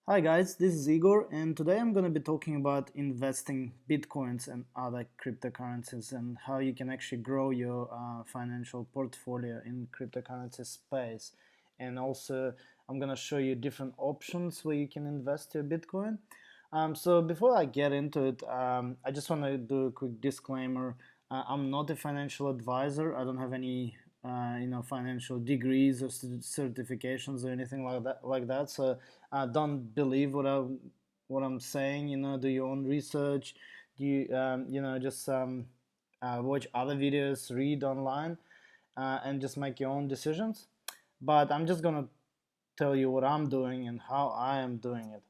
Hi guys, this is Igor, and today I'm going to be talking about investing bitcoins and other cryptocurrencies and how you can actually grow your financial portfolio in cryptocurrency space. And also, I'm going to show you different options where you can invest your bitcoin. So before I get into it, I just want to do a quick disclaimer. I'm not a financial advisor. I don't have any financial degrees or certifications or anything like that. So don't believe what I'm saying. Do your own research. Do you just watch other videos, read online, and just make your own decisions. But I'm just gonna tell you what I'm doing and how I am doing it.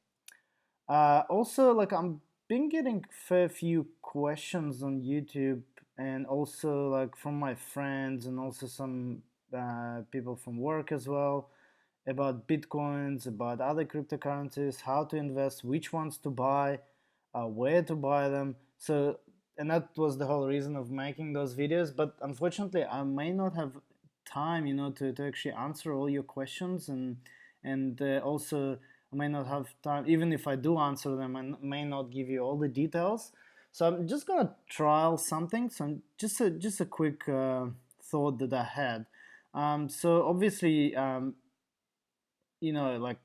Also, like I'm been getting fair few questions on YouTube and also like from my friends and also some people from work as well about bitcoins, about other cryptocurrencies, how to invest, which ones to buy, where to buy them. So, and that was the whole reason of making those videos. But unfortunately, I may not have time, to actually answer all your questions, and also I may not have time. Even if I do answer them, I may not give you all the details. So I'm just gonna trial something. So just a quick thought that I had. So obviously, like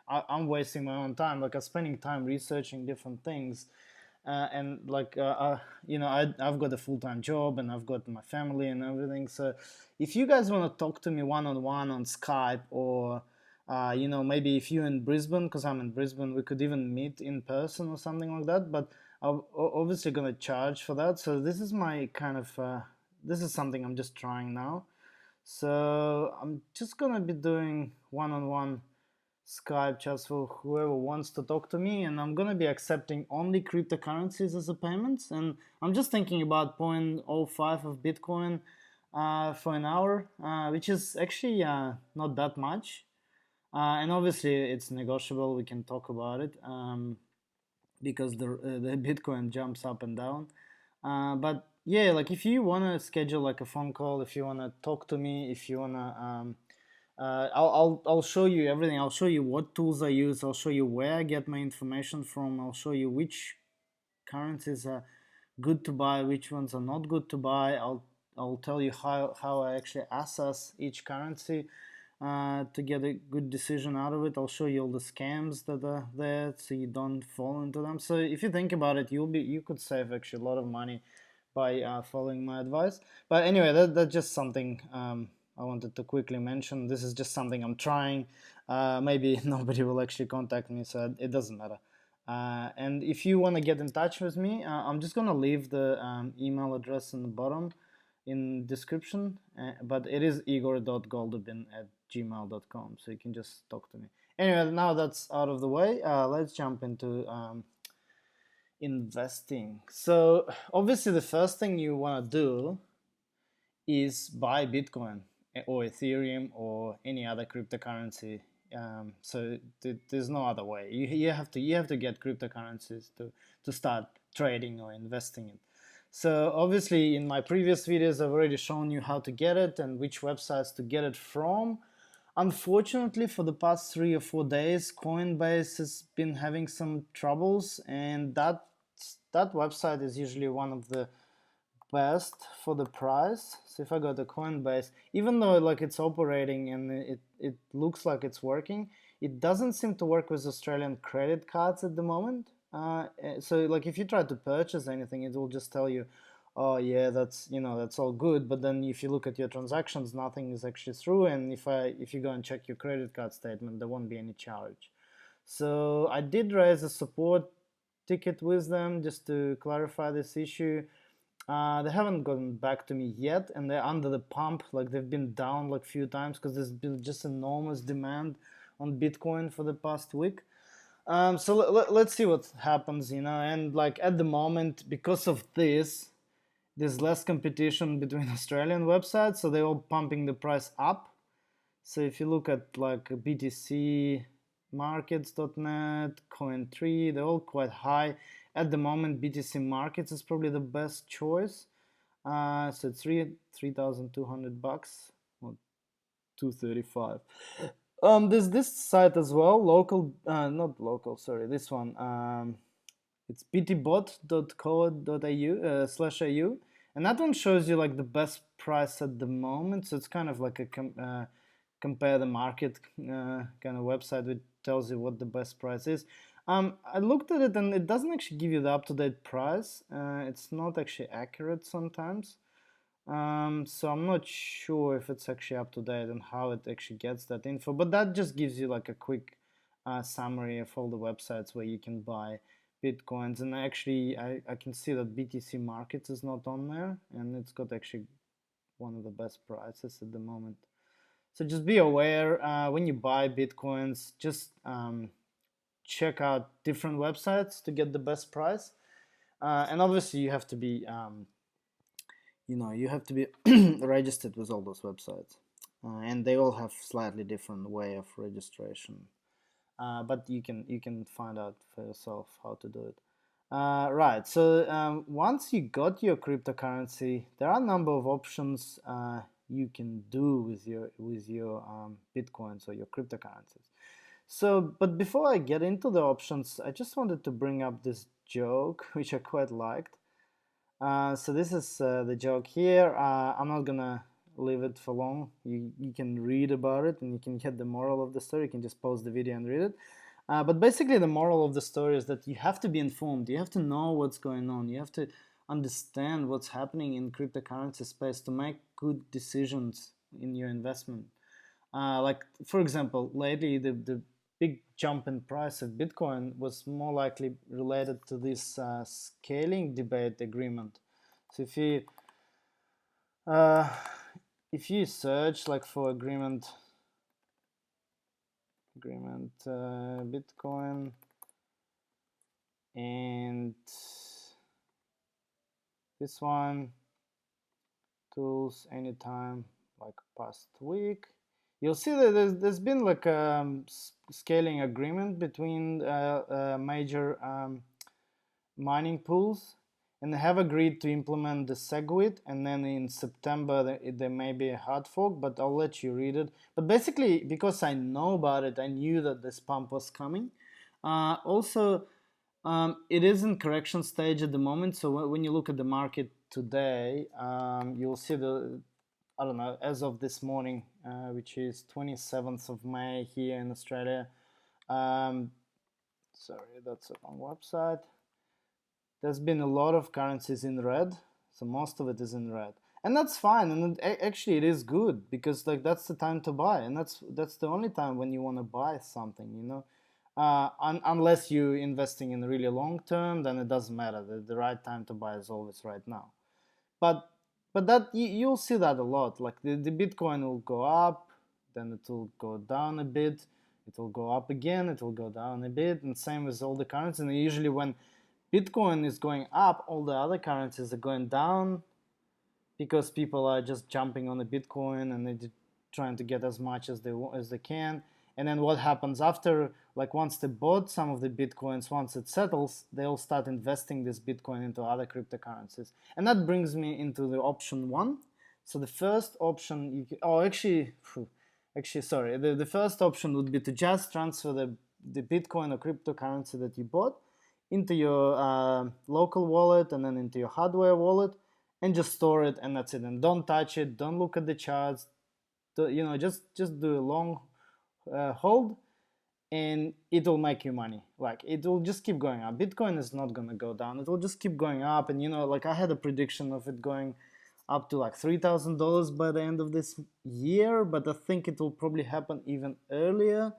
I'm wasting my own time. Like I'm spending time researching different things, and like I've got a full-time job and I've got my family and everything. So if you guys want to talk to me one-on-one on Skype or maybe if you're in Brisbane, because I'm in Brisbane, we could even meet in person or something like that. But I'm obviously gonna charge for that. So this is my kind of this is something I'm just trying now. So I'm just gonna be doing one-on-one Skype chats for whoever wants to talk to me, and I'm gonna be accepting only cryptocurrencies as a payments. And I'm just thinking about 0.05 of Bitcoin for an hour, which is actually not that much. And obviously, it's negotiable. We can talk about it because the Bitcoin jumps up and down. But yeah, like if you wanna schedule like a phone call, if you wanna talk to me, if you wanna I'll show you everything. I'll show you what tools I use. I'll show you where I get my information from. I'll show you which currencies are good to buy, which ones are not good to buy. I'll tell you how I actually assess each currency to get a good decision out of it. I'll show you all the scams that are there so you don't fall into them. So if you think about it, you could save actually a lot of money by following my advice. But anyway, that's just something I wanted to quickly mention. This is just something I'm trying. Maybe nobody will actually contact me, so it doesn't matter. And if you want to get in touch with me, I'm just gonna leave the email address in the bottom in description, but it is igor.goldobin at gmail.com, so you can just talk to me. Anyway, now that's out of the way, let's jump into investing. So obviously the first thing you want to do is buy Bitcoin or Ethereum or any other cryptocurrency. So there's no other way. You have to get cryptocurrencies to start trading or investing in. So obviously in my previous videos I've already shown you how to get it and which websites to get it from. Unfortunately, for the past 3 or 4 days, Coinbase has been having some troubles, and that website is usually one of the best for the price. So if I go to Coinbase, even though like it's operating and it looks like it's working, it doesn't seem to work with Australian credit cards at the moment. So like if you try to purchase anything, it will just tell you, oh yeah, that's all good. But then if you look at your transactions, nothing is actually through. And if you go and check your credit card statement, there won't be any charge. So I did raise a support ticket with them just to clarify this issue. They haven't gotten back to me yet, and they're under the pump. Like they've been down like few times because there's been just enormous demand on Bitcoin for the past week. So let's see what happens, And like at the moment, because of this, there's less competition between Australian websites, so they're all pumping the price up. So if you look at like BTC, markets.net, Coin3, they're all quite high. At the moment, BTC Markets is probably the best choice. So it's 3,200 bucks or 235. There's this site as well, local, not local, sorry, this one. It's btbot.co.au/au, and that one shows you like the best price at the moment. So it's kind of like a compare the market kind of website, which tells you what the best price is. I looked at it and it doesn't actually give you the up-to-date price. It's not actually accurate sometimes. So I'm not sure if it's actually up to date and how it actually gets that info, but that just gives you like a quick summary of all the websites where you can buy Bitcoins. And actually, I can see that BTC Markets is not on there, and it's got actually one of the best prices at the moment. So just be aware when you buy Bitcoins, just check out different websites to get the best price. And obviously, you have to be you have to be registered with all those websites, and they all have slightly different way of registration, but you can find out for yourself how to do it. Right, so once you got your cryptocurrency, there are a number of options you can do with your Bitcoins or your cryptocurrencies. So, but before I get into the options, I just wanted to bring up this joke which I quite liked. So this is the joke here. I'm not gonna leave it for long. You can read about it and you can get the moral of the story. You can just pause the video and read it. But basically the moral of the story is that you have to be informed. You have to know what's going on. You have to understand what's happening in cryptocurrency space to make good decisions in your investment. Like for example, lately the big jump in price of Bitcoin was more likely related to this scaling debate agreement. So uh, if you search like for agreement Bitcoin and this one tools anytime like past week, you'll see that there's been like a scaling agreement between major mining pools, and they have agreed to implement the SegWit, and then in September there may be a hard fork, but I'll let you read it. But basically, because I know about it, I knew that this pump was coming. Also, it is in correction stage at the moment, so when you look at the market today, you'll see I don't know, as of this morning, which is 27th of May here in Australia. Sorry, that's a wrong website. There's been a lot of currencies in red, so most of it is in red, and that's fine. And actually, it is good because like that's the time to buy, and that's the only time when you want to buy something. Unless you're investing in really long term, then it doesn't matter. The right time to buy is always right now. But that you'll see that a lot. Like the Bitcoin will go up, then it will go down a bit. It will go up again. It will go down a bit, and same with all the currencies. And usually when Bitcoin is going up, all the other currencies are going down because people are just jumping on the Bitcoin and they're trying to get as much as they can. And then what happens after, like once they bought some of the Bitcoins, once it settles, they'll start investing this Bitcoin into other cryptocurrencies. And that brings me into the option one. So the first option, sorry, the first option would be to just transfer the Bitcoin or cryptocurrency that you bought into your local wallet and then into your hardware wallet, and just store it, and that's it. And don't touch it, don't look at the charts, just do a long hold, and it will make you money. Like it will just keep going up. Bitcoin is not going to go down, it will just keep going up. And like I had a prediction of it going up to like $3,000 by the end of this year, but I think it will probably happen even earlier.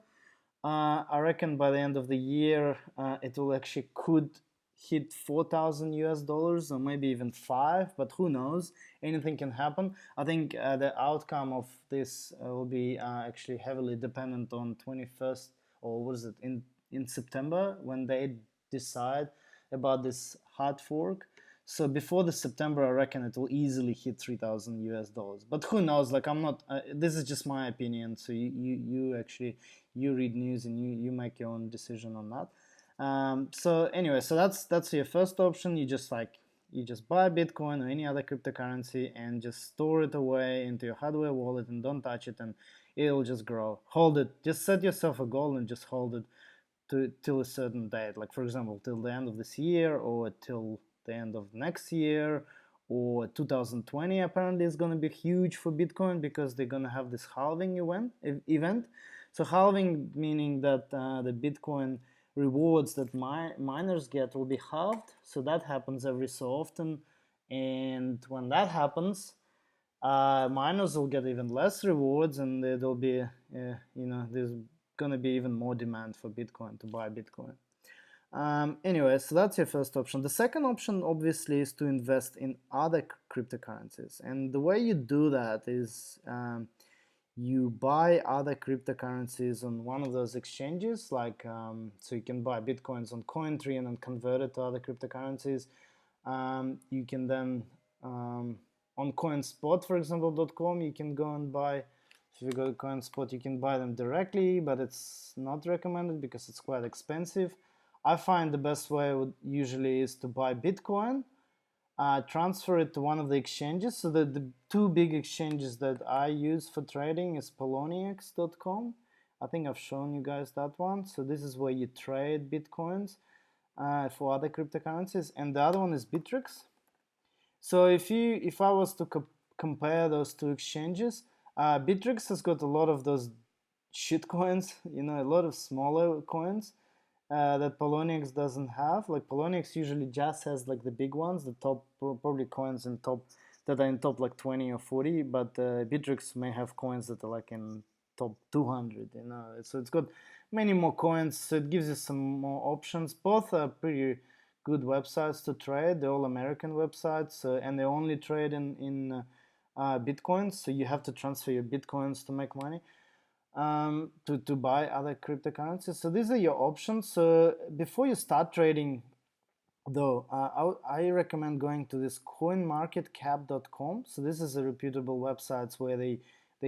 I reckon by the end of the year, it will actually could hit 4,000 US dollars or maybe even five, but who knows? Anything can happen. I think the outcome of this will be actually heavily dependent on 21st, or what is it, in September, when they decide about this hard fork. So before the September, I reckon it will easily hit 3,000 US dollars. But who knows? Like I'm not. This is just my opinion. So you actually read news and you make your own decision on that. So anyway, so that's your first option. You just buy Bitcoin or any other cryptocurrency and just store it away into your hardware wallet and don't touch it. And it'll just grow. Hold it. Just set yourself a goal and just hold it till a certain date. Like for example, till the end of this year, or till the end of next year, or 2020. Apparently, is going to be huge for Bitcoin because they're going to have this halving event. So halving meaning that the Bitcoin rewards that miners get will be halved. So that happens every so often, and when that happens, miners will get even less rewards, and there'll be, there's gonna be even more demand for Bitcoin, to buy Bitcoin. Anyway, so that's your first option. The second option, obviously, is to invest in other cryptocurrencies, and the way you do that is you buy other cryptocurrencies on one of those exchanges, like so you can buy Bitcoins on Cointree and then convert it to other cryptocurrencies. You can then on CoinSpot, for example, .com, you can go and buy. If you go to CoinSpot, you can buy them directly, but it's not recommended because it's quite expensive. I find the best way usually is to buy Bitcoin, transfer it to one of the exchanges. So the two big exchanges that I use for trading is Poloniex.com. I think I've shown you guys that one. So this is where you trade Bitcoins for other cryptocurrencies, and the other one is Bittrex. So if I was to compare those two exchanges, Bittrex has got a lot of those shit coins, a lot of smaller coins that Poloniex doesn't have. Like Poloniex usually just has like the big ones, the top probably coins in top that are in top like 20 or 40, but Bittrex may have coins that are like in top 200. So it's got many more coins, so it gives you some more options. Both are pretty good websites to trade. They're all American websites, and they only trade in Bitcoins, so you have to transfer your Bitcoins to make money, to buy other cryptocurrencies. So these are your options. So before you start trading, though, I recommend going to this coinmarketcap.com. So this is a reputable website where they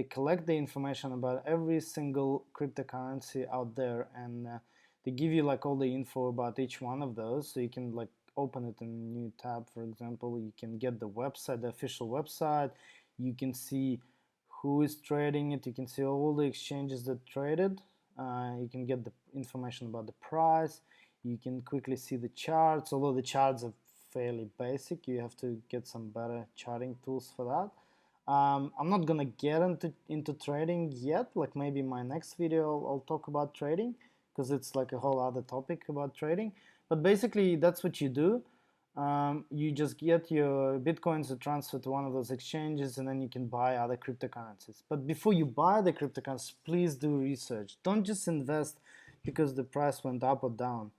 collect the information about every single cryptocurrency out there, and they give you like all the info about each one of those. So you can like open it in a new tab, for example. You can get the website, the official website. You can see who is trading it. You can see all the exchanges that traded. You can get the information about the price. You can quickly see the charts, although the charts are fairly basic. You have to get some better charting tools for that. I'm not gonna get into trading yet. Like maybe in my next video I'll talk about trading, because it's like a whole other topic about trading. But basically that's what you do. You just get your Bitcoins to transfer to one of those exchanges, and then you can buy other cryptocurrencies. But before you buy the cryptocurrencies, please do research. Don't just invest because the price went up or down.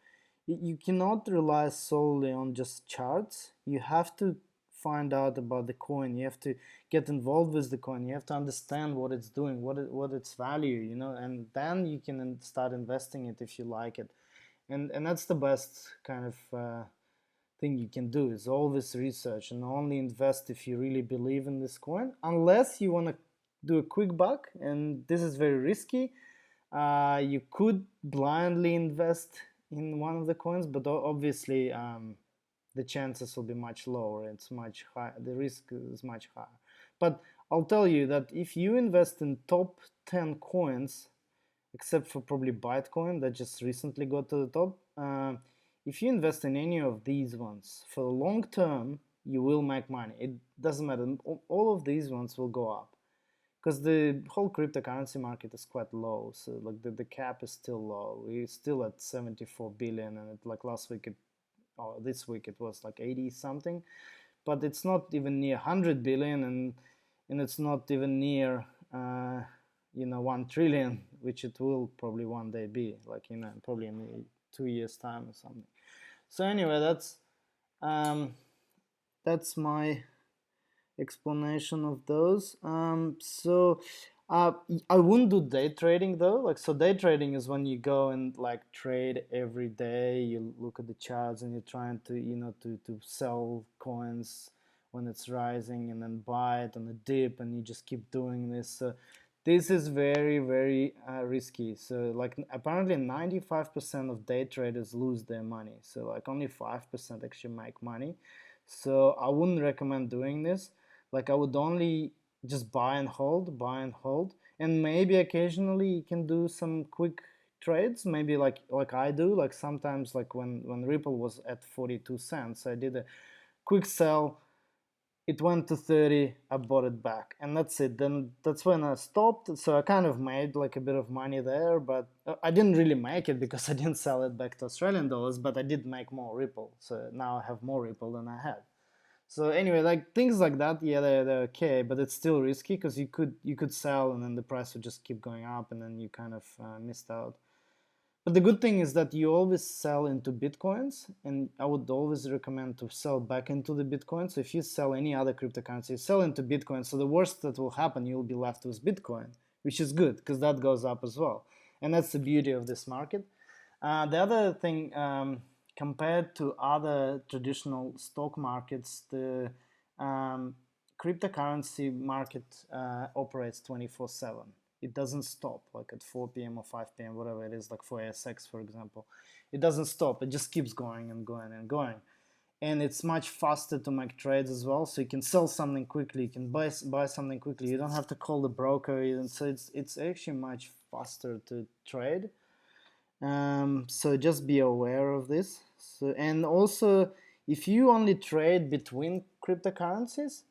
You cannot rely solely on just charts. You have to find out about the coin. You have to get involved with the coin. You have to understand what it's doing, what its value, and then you can start investing it if you like it. And that's the best kind of thing you can do, is always research, and only invest if you really believe in this coin, unless you want to do a quick buck, and this is very risky. You could blindly invest in one of the coins, but obviously the chances will be much lower. It's much higher. The risk is much higher. But I'll tell you that if you invest in top 10 coins, except for probably Bitcoin that just recently got to the top, if you invest in any of these ones for the long term, you will make money. It doesn't matter. All of these ones will go up, because the whole cryptocurrency market is quite low. So like the cap is still low. We're still at 74 billion, and like last week this week it was like 80 something, but it's not even near 100 billion, and it's not even near 1 trillion, which it will probably one day be, like probably in 2 years time or something. So anyway, that's my explanation of those. I wouldn't do day trading though. Like, so day trading is when you go and like trade every day. You look at the charts and you're trying to to sell coins when it's rising, and then buy it on a dip, and you just keep doing this. This is very, very risky. So like apparently 95% of day traders lose their money. So like only 5% actually make money. So I wouldn't recommend doing this. Like I would only just buy and hold, and maybe occasionally you can do some quick trades, maybe like I do, like sometimes, like when Ripple was at 42 cents, I did a quick sell, it went to 30, I bought it back, and that's it. Then that's when I stopped. So I kind of made like a bit of money there, but I didn't really make it because I didn't sell it back to Australian dollars, but I did make more Ripple. So now I have more Ripple than I had. So anyway, like things like that, yeah, they're okay, but it's still risky because you could sell and then the price would just keep going up, and then you kind of missed out. But the good thing is that you always sell into Bitcoins, and I would always recommend to sell back into the Bitcoin. So if you sell any other cryptocurrency, sell into Bitcoin. So the worst that will happen, you'll be left with Bitcoin, which is good because that goes up as well. And that's the beauty of this market. The other thing, compared to other traditional stock markets, the cryptocurrency market operates 24/7. It doesn't stop, like at 4 p.m. or 5 p.m., whatever it is, like for ASX, for example. It doesn't stop. It just keeps going and going and going. And it's much faster to make trades as well. So you can sell something quickly, you can buy something quickly. You don't have to call the broker. And so it's actually much faster to trade. So just be aware of this. So, and also, if you only trade between cryptocurrencies,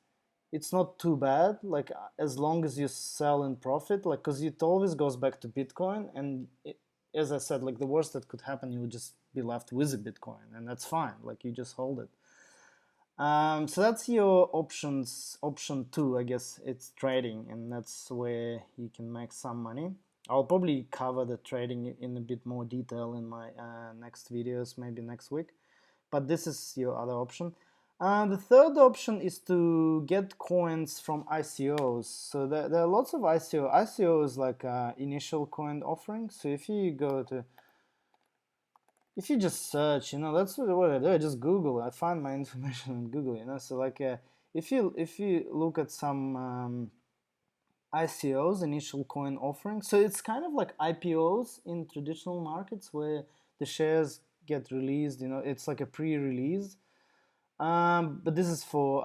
it's not too bad, like as long as you sell in profit, like because it always goes back to Bitcoin, and as I said, like the worst that could happen, you would just be left with a Bitcoin, and that's fine, like you just hold it. So that's your options. Option two, I guess, it's trading, and that's where you can make some money. I'll probably cover the trading in a bit more detail in my next videos, maybe next week. But this is your other option. The third option is to get coins from ICOs. So there are lots of ICO. ICO is like initial coin offering. So if you go to, if you just search, that's what I do. I just Google. I find my information on Google. So like if you look at some ICOs, initial coin offering. So it's kind of like IPOs in traditional markets where the shares get released. It's like a pre-release. But this is for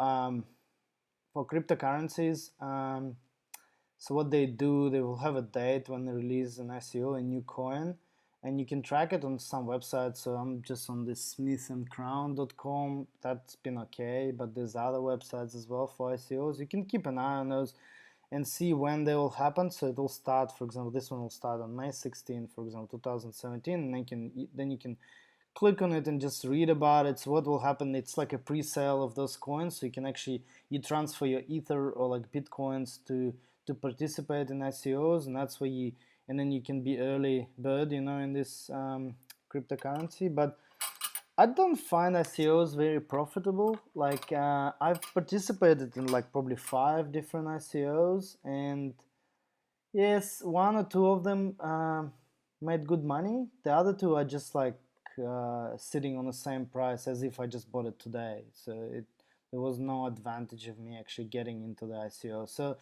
cryptocurrencies. So what they do, they will have a date when they release an ICO, a new coin, and you can track it on some websites. So I'm just on this smithandcrown.com. That's been okay, but there's other websites as well for ICOs. You can keep an eye on those and see when they will happen. So it will start, for example, this one will start on May 16, for example, 2017, and then you can click on it and just read about it. So what will happen, it's like a pre-sale of those coins, so you can actually, you transfer your ether or like bitcoins to participate in ICOs, and that's where and then you can be early bird, in this cryptocurrency. But I don't find ICOs very profitable. Like I've participated in like probably 5 different ICOs, and yes, one or two of them made good money. The other two are just like sitting on the same price as if I just bought it today. So there was no advantage of me actually getting into the ICO. So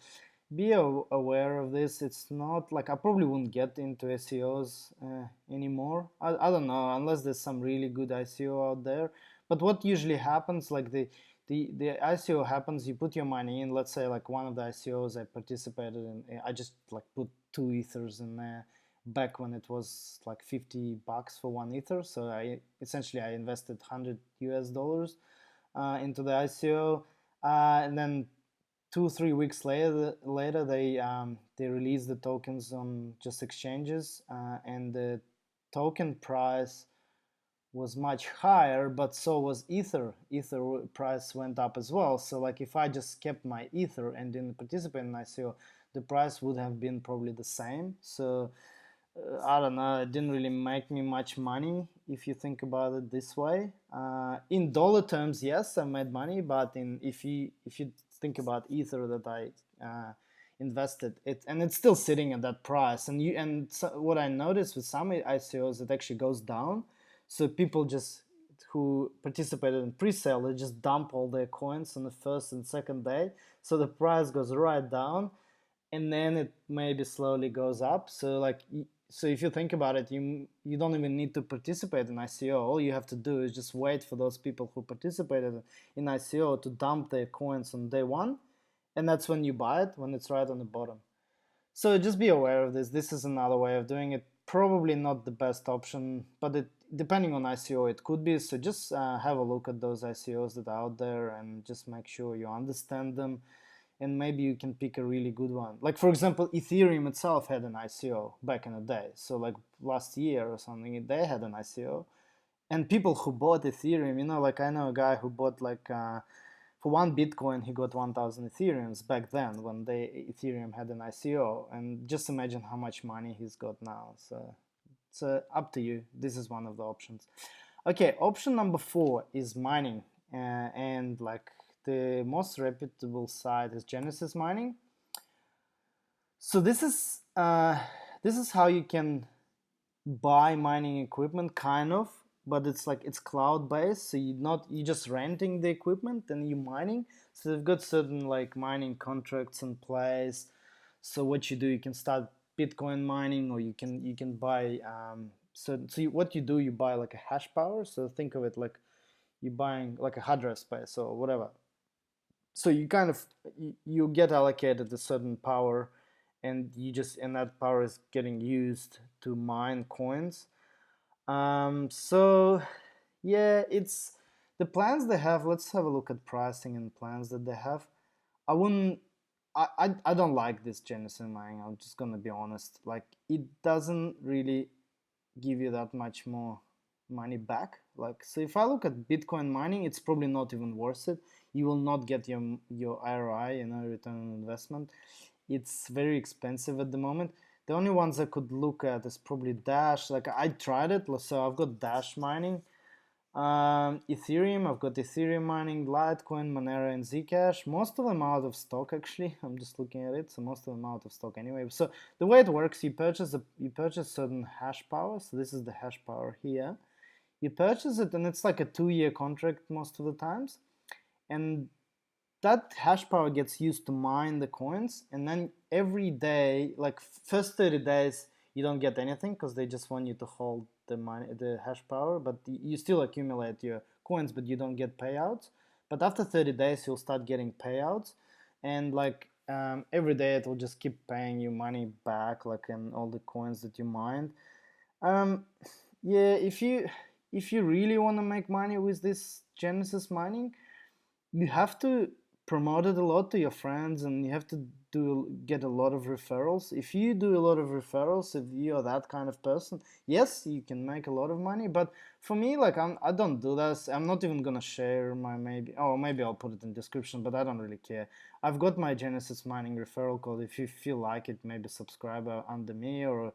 be aware of this. It's not like I probably wouldn't get into ICOs anymore. I don't know, unless there's some really good ICO out there. But what usually happens, like the ICO happens, you put your money in. Let's say like one of the ICOs I participated in, I just like put 2 ethers in there back when it was like $50 for 1 ether. So I invested 100 US dollars into the ICO, and then 2-3 weeks later they released the tokens on just exchanges, and the token price was much higher, but so was ether. Ether price went up as well. So like if I just kept my ether and didn't participate in ICO, the price would have been probably the same. So I don't know, it didn't really make me much money if you think about it this way. In dollar terms, yes, I made money, but if you think about ether that I invested it, and it's still sitting at that price, and so what I noticed with some ICOs, it actually goes down. So people just who participated in pre-sale, they just dump all their coins on the first and second day, so the price goes right down, and then it maybe slowly goes up. So like, so if you think about it, you don't even need to participate in ICO. All you have to do is just wait for those people who participated in ICO to dump their coins on day one, and that's when you buy it, when it's right on the bottom. So just be aware of this. This is another way of doing it. Probably not the best option, but depending on ICO, it could be. So just have a look at those ICOs that are out there and just make sure you understand them. And maybe you can pick a really good one. Like, for example, Ethereum itself had an ICO back in the day. So like last year or something, they had an ICO. And people who bought Ethereum, like I know a guy who bought like for one Bitcoin, he got 1,000 Ethereums back then when Ethereum had an ICO. And just imagine how much money he's got now. So it's up to you. This is one of the options. Okay, option number 4 is mining. And like the most reputable site is Genesis Mining. So this is how you can buy mining equipment, kind of, but it's like it's cloud based, so you're just renting the equipment and you mining. So they've got certain like mining contracts in place. So what you do, you can start Bitcoin mining, or you can buy what you do, you buy like a hash power. So think of it like you're buying like a hard drive space or whatever. So you kind of you get allocated a certain power, and that power is getting used to mine coins. So yeah, it's the plans they have. Let's have a look at pricing and plans that they have. I wouldn't. I don't like this Genesis mining. I'm just gonna be honest. Like, it doesn't really give you that much more money back. Like, so if I look at Bitcoin mining, it's probably not even worth it. You will not get your ROI, return on investment. It's very expensive at the moment. The only ones I could look at is probably Dash. Like, I tried it, so I've got Dash mining. Ethereum, I've got Ethereum mining, Litecoin, Monero, and Zcash. Most of them are out of stock, actually. I'm just looking at it, so most of them are out of stock anyway. So the way it works, you purchase certain hash power. So this is the hash power here. You purchase it, and it's like a 2-year contract most of the times. And that hash power gets used to mine the coins, and then every day, like first 30 days, you don't get anything because they just want you to hold the hash power, but you still accumulate your coins, but you don't get payouts. But after 30 days, you'll start getting payouts, and like every day it will just keep paying you money back, like in all the coins that you mined. Um, yeah, if you really want to make money with this Genesis mining, you have to promote it a lot to your friends, and you have to get a lot of referrals. If you do a lot of referrals, if you are that kind of person, yes, you can make a lot of money. But for me, like, I don't do this. I'm not even gonna share my maybe I'll put it in description, but I don't really care. I've got my Genesis mining referral code. If you feel like it, maybe subscribe under me, or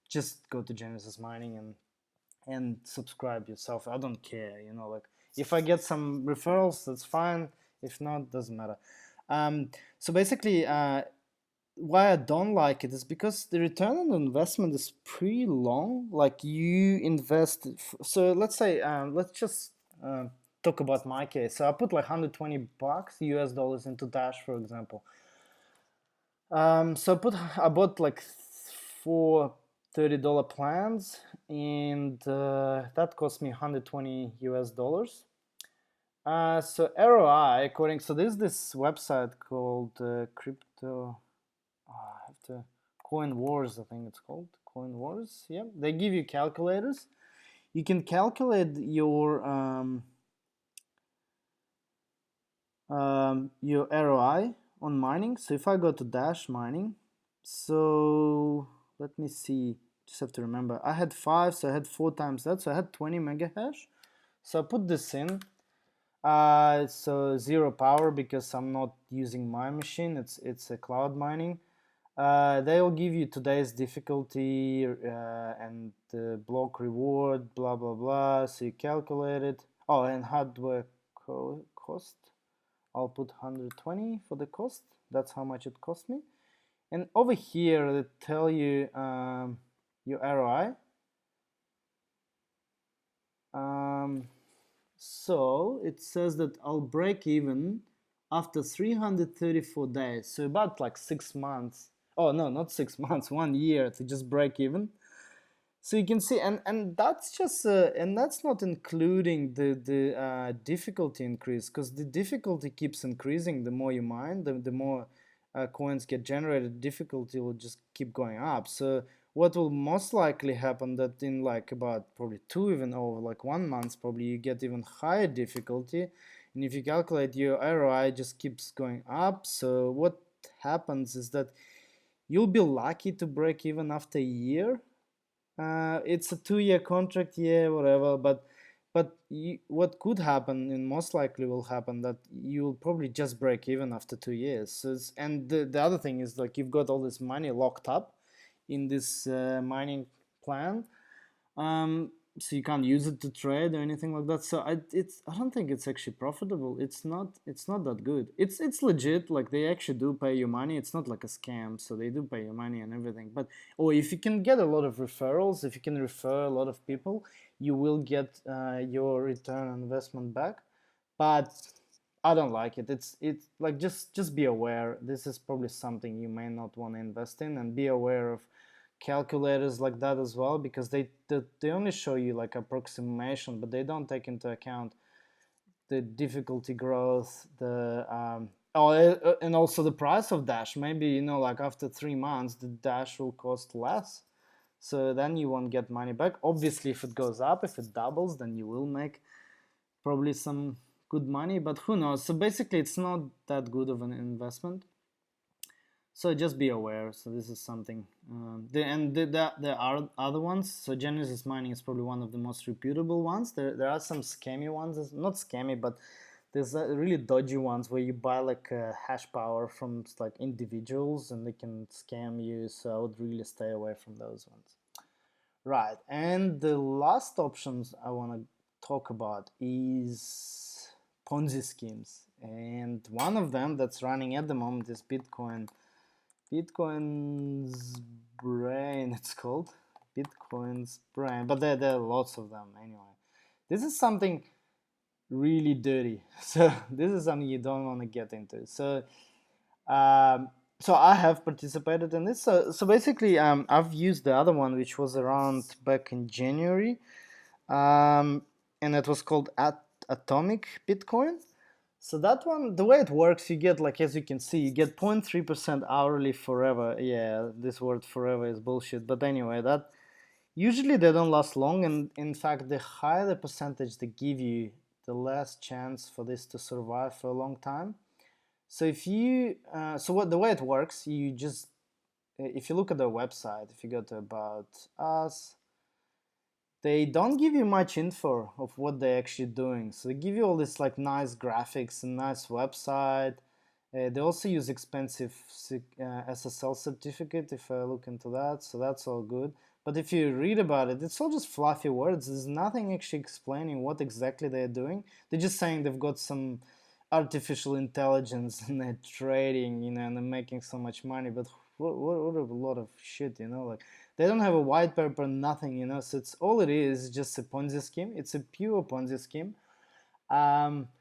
just go to Genesis mining and subscribe yourself. I don't care, like, if I get some referrals, that's fine. If not, doesn't matter. So basically, why I don't like it is because the return on investment is pretty long. Like, you invest. So let's say, let's just talk about my case. So I put like $120 US dollars into Dash, for example. So I bought like 4 $30 plans, and that cost me 120 US dollars. So ROI, so there's this website called I have to, Coin Wars, I think it's called. Coin Wars, yeah. They give you calculators. You can calculate your ROI on mining. So if I go to Dash mining, so let me see, just have to remember, I had 5, so I had 4 times that, so I had 20 mega hash. So I put this in. So 0 power because I'm not using my machine, it's a cloud mining. They will give you today's difficulty and the block reward, blah blah blah. So you calculate it. Oh, and hardware cost, I'll put 120 for the cost. That's how much it cost me. And over here they tell you your ROI. So it says that I'll break even after 334 days. So about like 6 months. Oh no, not 6 months, 1 year to just break even. So you can see, and that's just and that's not including the difficulty increase, because the difficulty keeps increasing the more you mine, the more coins get generated, difficulty will just keep going up. So what will most likely happen that in like about probably 2 even over like 1 month, probably you get even higher difficulty, and if you calculate your ROI just keeps going up. So what happens is that you'll be lucky to break even after a year. It's a 2-year contract, yeah, whatever, but what could happen and most likely will happen that you'll probably just break even after 2 years. So and the other thing is like you've got all this money locked up in this mining plan, so you can't use it to trade or anything like that. So I don't think it's actually profitable. It's not that good. It's legit. Like they actually do pay you money. It's not like a scam. So they do pay you money and everything. But or if you can get a lot of referrals, if you can refer a lot of people, you will get your return on investment back. But I don't like it. It's like just be aware. This is probably something you may not want to invest in, and be aware of calculators like that as well, because they only show you like approximation, but they don't take into account the difficulty growth, the and also the price of Dash. Maybe like after 3 months the Dash will cost less, so then you won't get money back. Obviously, if it goes up, if it doubles, then you will make probably some good money, but who knows. So basically it's not that good of an investment, so just be aware. So this is something there are other ones. So Genesis Mining is probably one of the most reputable ones. There are some scammy ones, not scammy, but there's really dodgy ones where you buy like hash power from like individuals and they can scam you. So I would really stay away from those ones. Right, and the last options I want to talk about is Ponzi schemes, and one of them that's running at the moment is Bitcoin's brain. It's called Bitcoin's brain, but there are lots of them anyway. This is something really dirty, so this is something you don't want to get into. So I have participated in this. So basically, I've used the other one, which was around back in January, and it was called Atomic Bitcoin. So that one, the way it works, you get like, as you can see, you get 0.3% hourly forever. Yeah, this word forever is bullshit. But anyway, that usually they don't last long, and in fact, the higher the percentage they give you, the less chance for this to survive for a long time. So if you, the way it works, you just, if you look at their website, if you go to About Us, they don't give you much info of what they're actually doing. So they give you all this like nice graphics and nice website. They also use expensive SSL certificate if I look into that, so that's all good. But if you read about it, it's all just fluffy words. There's nothing actually explaining what exactly they're doing. They're just saying they've got some artificial intelligence and they're trading, and they're making so much money. But what a lot of shit, like they don't have a white paper, nothing, so it's all it is just a Ponzi scheme. It's a pure Ponzi scheme.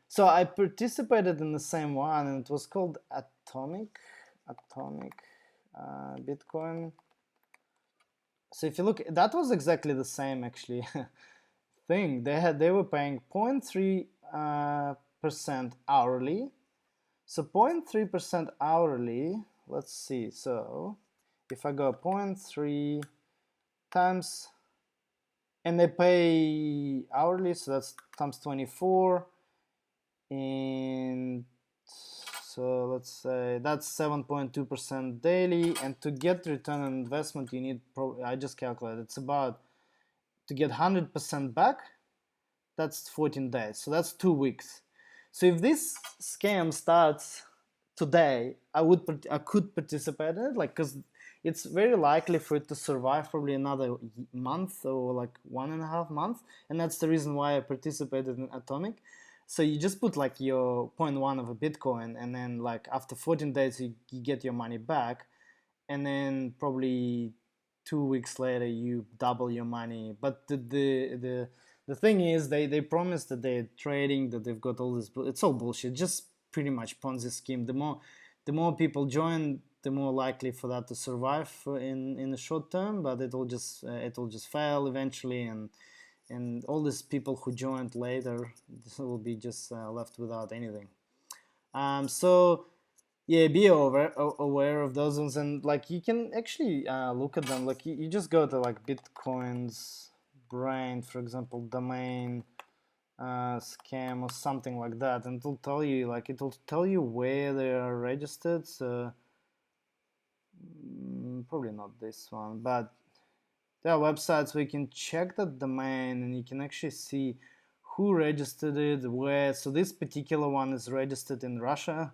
So I participated in the same one, and it was called Atomic Bitcoin. So if you look, that was exactly the same actually thing. They were paying 0.3% hourly. So 0.3% hourly. Let's see. So if I go 0.3 times, and they pay hourly, so that's times 24, and so let's say that's 7.2% daily. And to get return on investment, you need, I just calculated, it's about, to get 100% back, that's 14 days, so that's 2 weeks. So if this scam starts today, I could participate in it, like, because it's very likely for it to survive probably another month or like 1.5 months, and that's the reason why I participated in Atomic. So you just put like your 0.1 of a Bitcoin, and then like after 14 days you get your money back, and then probably 2 weeks later you double your money. But the thing is, they promise that they're trading, that they've got all this. It's all bullshit. Just pretty much Ponzi scheme. The more people join, the more likely for that to survive in the short term. But it'll just fail eventually, and all these people who joined later will be just left without anything. So Yeah, be aware of those ones, and like you can actually look at them. Like you just go to like Bitcoin's brain, for example, domain scam or something like that, and it'll tell you where they are registered. So probably not this one, but there are websites where you can check the domain and you can actually see who registered it, where. So this particular one is registered in Russia.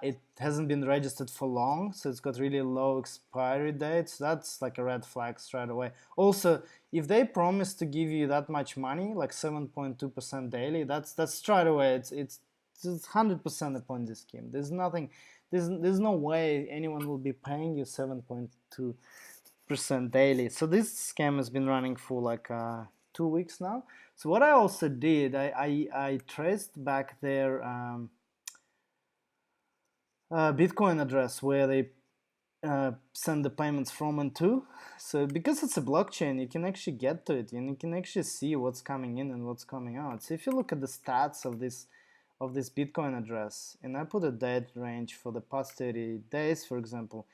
It hasn't been registered for long, so it's got really low expiry dates. That's like a red flag straight away. Also, if they promise to give you that much money, like 7.2% daily, that's straight away. It's 100% a Ponzi scheme. There's nothing. There's no way anyone will be paying you 7.2% daily. So this scam has been running for like 2 weeks now. So what I also did, I traced back their Bitcoin address where they send the payments from and to. So because it's a blockchain, you can actually get to it and you can actually see what's coming in and what's coming out. So if you look at the stats of this Bitcoin address, and I put a date range for the past 30 days, for example,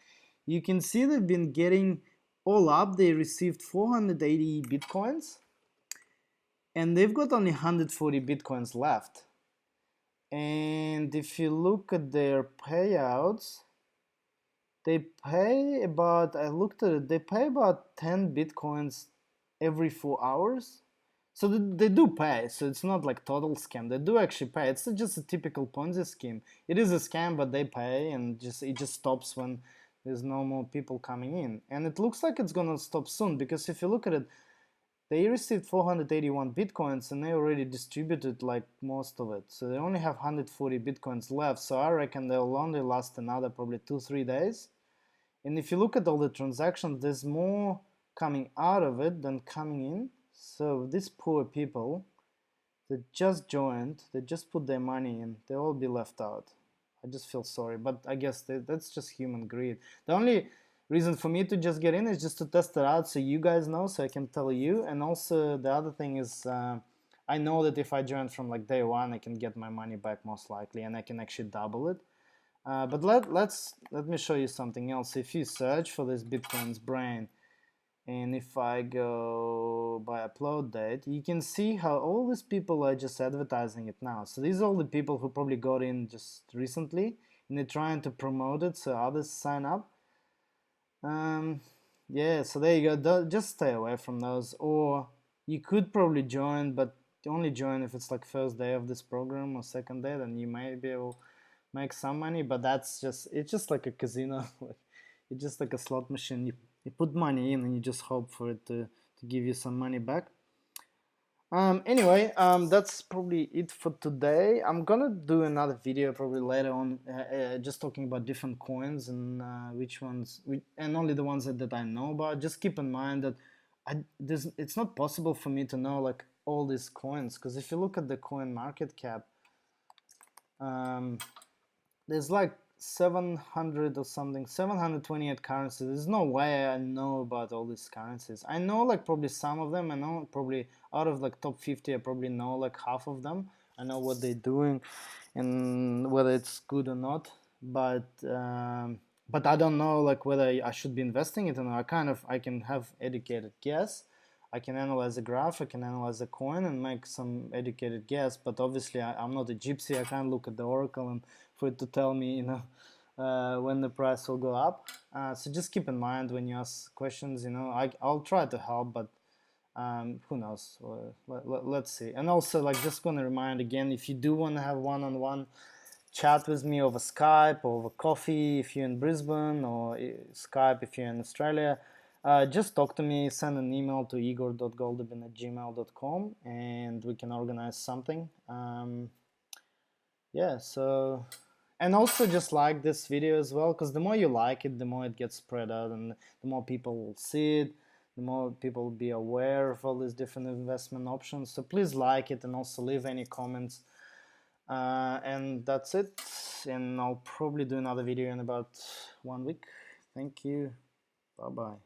you can see they've been getting all up. They received 480 Bitcoins and they've got only 140 Bitcoins left. And if you look at their payouts, they pay about, I looked at it, they pay about 10 Bitcoins every 4 hours. So they do pay, so it's not like total scam. They do actually pay. It's just a typical Ponzi scheme. It is a scam, but they pay, and it just stops when there's no more people coming in. And it looks like it's gonna stop soon, because if you look at it, they received 481 Bitcoins and they already distributed like most of it. So they only have 140 Bitcoins left. So I reckon they'll only last another probably 2-3 days. And if you look at all the transactions, there's more coming out of it than coming in. So these poor people that just joined, they just put their money in, they'll all be left out. I just feel sorry, but I guess that's just human greed. The only reason for me to just get in is just to test it out so you guys know, so I can tell you. And also the other thing is I know that if I join from like day one, I can get my money back most likely, and I can actually double it. But let me show you something else. If you search for this Bitcoin's brain, and if I go by upload date, you can see how all these people are just advertising it now. So these are all the people who probably got in just recently, and they're trying to promote it so others sign up. Yeah, so there you go. Just stay away from those. Or you could probably join, but only join if it's like first day of this program or second day, then you may be able to make some money. But it's just like a casino. It's just like a slot machine. You put money in and you just hope for it to give you some money back. Anyway, that's probably it for today. I'm gonna do another video probably later on, just talking about different coins and which ones, and only the ones that I know about. Just keep in mind that it's not possible for me to know like all these coins, because if you look at the coin market cap, there's like 700 or something, 728 currencies. There's no way I know about all these currencies. I know like probably some of them. I know probably out of like top 50, I probably know like half of them. I know what they're doing and whether it's good or not. But I don't know like whether I should be investing it or not. I can have educated guess. I can analyze a graph, I can analyze a coin and make some educated guess, but obviously I'm not a gypsy. I can't look at the oracle and for it to tell me, when the price will go up. So just keep in mind when you ask questions, I'll try to help, but who knows? Let's see. And also, like, just gonna remind again, if you do want to have one-on-one chat with me over Skype or over coffee if you're in Brisbane, or Skype if you're in Australia, just talk to me, send an email to igor.goldobin@gmail.com and we can organize something. Yeah, so, and also just like this video as well, because the more you like it, the more it gets spread out and the more people will see it, the more people will be aware of all these different investment options. So please like it and also leave any comments. And that's it, and I'll probably do another video in about 1 week. Thank you. Bye bye.